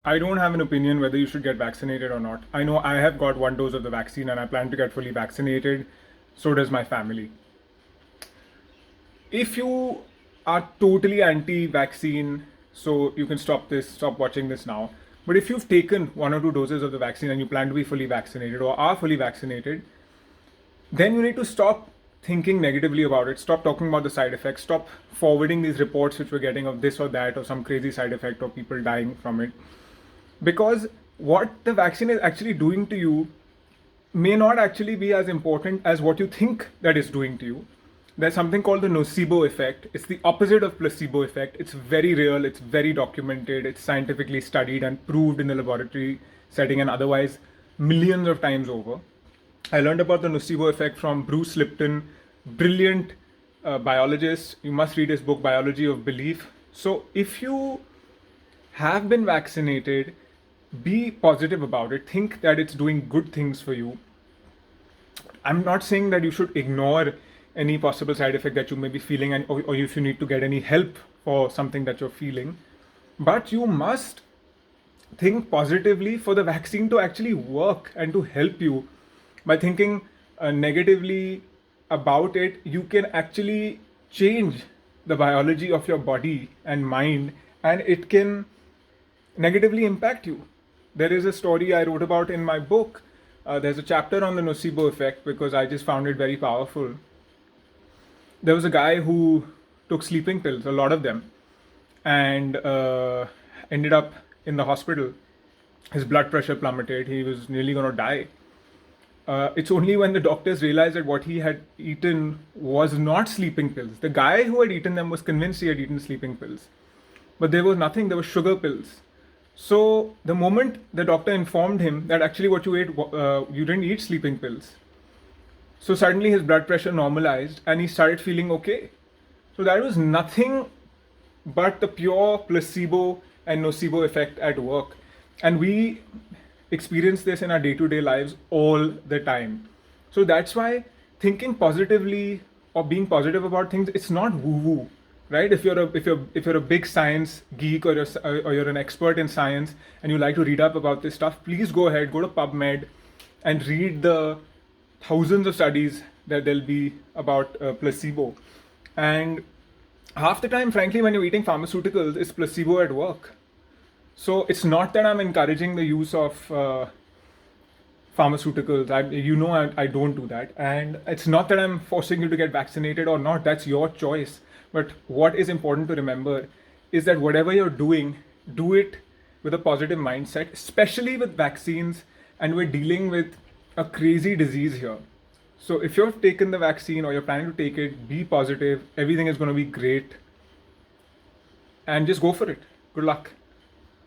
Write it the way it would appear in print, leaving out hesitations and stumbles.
I don't have an opinion whether you should get vaccinated or not. I know I have got one dose of the vaccine and I plan to get fully vaccinated. So does my family. If you are totally anti-vaccine, so you can stop watching this now. But if you've taken one or two doses of the vaccine and you plan to be fully vaccinated or are fully vaccinated, then you need to stop thinking negatively about it. Stop talking about the side effects. Stop forwarding these reports which we're getting of this or that or some crazy side effect or people dying from it. Because what the vaccine is actually doing to you may not actually be as important as what you think that it's doing to you. There's something called the nocebo effect. It's the opposite of placebo effect. It's very real, it's very documented, it's scientifically studied and proved in the laboratory setting and otherwise millions of times over. I learned about the nocebo effect from Bruce Lipton, brilliant biologist. You must read his book, Biology of Belief. So if you have been vaccinated, be positive about it. Think that it's doing good things for you. I'm not saying that you should ignore any possible side effect that you may be feeling or if you need to get any help for something that you're feeling. But you must think positively for the vaccine to actually work and to help you. By thinking negatively about it, you can actually change the biology of your body and mind, and it can negatively impact you. There is a story I wrote about in my book. There's a chapter on the nocebo effect because I just found it very powerful. There was a guy who took sleeping pills, a lot of them, and ended up in the hospital. His blood pressure plummeted. He was nearly going to die. It's only when the doctors realized that what he had eaten was not sleeping pills. The guy who had eaten them was convinced he had eaten sleeping pills. But there was nothing, there were sugar pills. So the moment the doctor informed him that actually what you ate, you didn't eat sleeping pills. So suddenly his blood pressure normalized and he started feeling okay. So that was nothing but the pure placebo and nocebo effect at work. And we experience this in our day-to-day lives all the time. So that's why thinking positively or being positive about things, it's not woo-woo, right? If you're a big science geek or you're an expert in science and you like to read up about this stuff, please go ahead, go to PubMed and read the thousands of studies that there'll be about placebo. And half the time, frankly, when you're eating pharmaceuticals, it's placebo at work. So it's not that I'm encouraging the use of pharmaceuticals. I don't do that. And it's not that I'm forcing you to get vaccinated or not. That's your choice. But what is important to remember is that whatever you're doing, do it with a positive mindset, especially with vaccines. And we're dealing with a crazy disease here. So if you've taken the vaccine or you're planning to take it, be positive. Everything is going to be great. And just go for it. Good luck.